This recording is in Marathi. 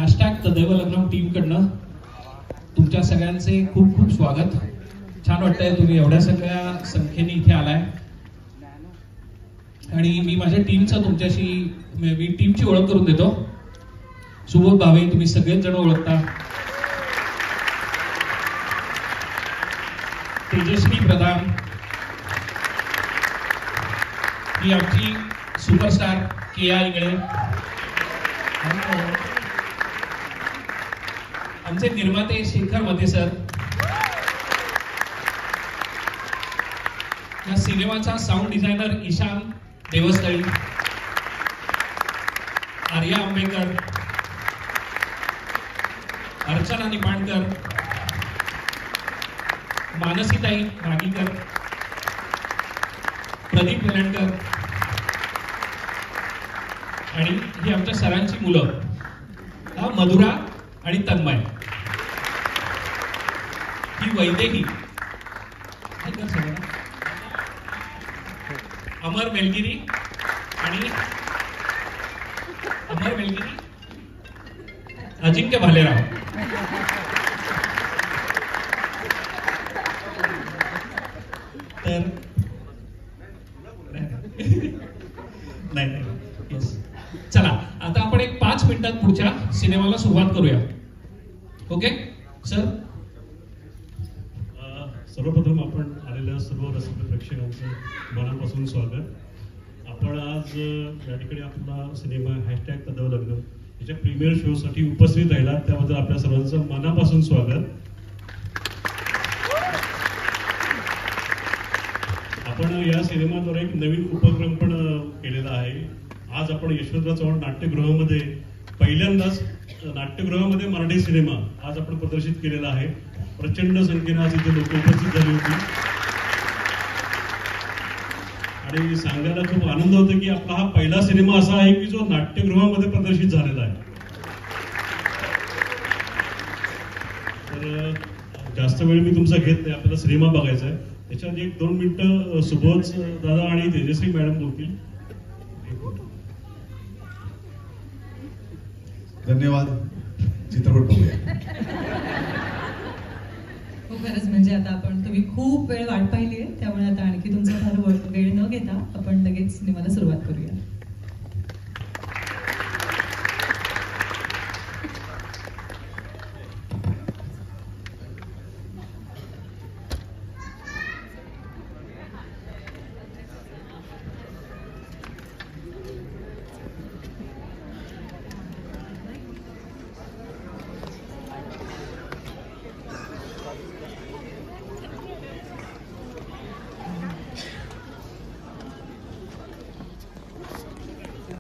तदैव लग्नम टीम कडनं तुमच्या सगळ्यांचे खूप खूप स्वागत। छान वाटतंय तुम्ही एवढ्या सगळ्या संख्येने इथे आलाय आणि मी माझ्या टीमचा तुमच्याशी मी टीमची ओळख करून देतो। सुबोध भावे तुम्ही सगळेच जण ओळखता, तेजस्वी प्रधान ही आमची सुपरस्टार केया इंगळे, आमचे निर्माते शेखर मते सर, या सिनेमाचा साऊंड डिझायनर ईशान देवस्थळी, आर्या आंबेकर, अर्चना निपाणकर, मानसीताई भागीकर, प्रदीप वेलणकर आणि ही आमच्या सरांची मुलं मधुरा आणि तन्मय, ही वैदेही, अमर वेलगिरी आणि अजिंक्य भालेराव। तर नाही चला आता आपण एक 5 मिनिटात पुढच्या सिनेमाला सुरुवात करूया। Okay sir? सर्वप्रथम आपण आलेल्या सर्व रसिक प्रेक्षकांचं मनापासून स्वागत। आपण आज या ठिकाणी आपला सिनेमा #तदैव लग्नम याच्या प्रीमियर शो साठी उपस्थित राहिला, त्याबद्दल आपल्या सर्वांचं मनापासून स्वागत। आपण या सिनेमाद्वारे एक नवीन उपक्रम पण केलेला आहे। आज आपण यशवंतराव चव्हाण नाट्यगृहामध्ये पहिल्यांदाच नाट्यगृहामध्ये मराठी सिनेमा आज आपण प्रदर्शित केलेला आहे। प्रचंड संख्येने आज इथे लोक उपस्थित झाली होती आणि सांगायला खूप आनंद होतो की आपला हा पहिला सिनेमा असा आहे की जो नाट्यगृहामध्ये प्रदर्शित झालेला आहे। तर जास्त वेळ मी तुमचा घेत नाही, आपल्याला सिनेमा बघायचा आहे। त्याच्यात 1-2 मिनिटं सुबोध दादा आणि तेजस्वी मॅडम बोलतील। धन्यवाद। चित्रपट बघूया। हो खरंच म्हणजे आता आपण तुम्ही खूप वेळ वाट पाहिली आहे, त्यामुळे आता आणखी तुमचा फार वेळ न घेता आपण लगेच सिनेमाला सुरुवात करूया।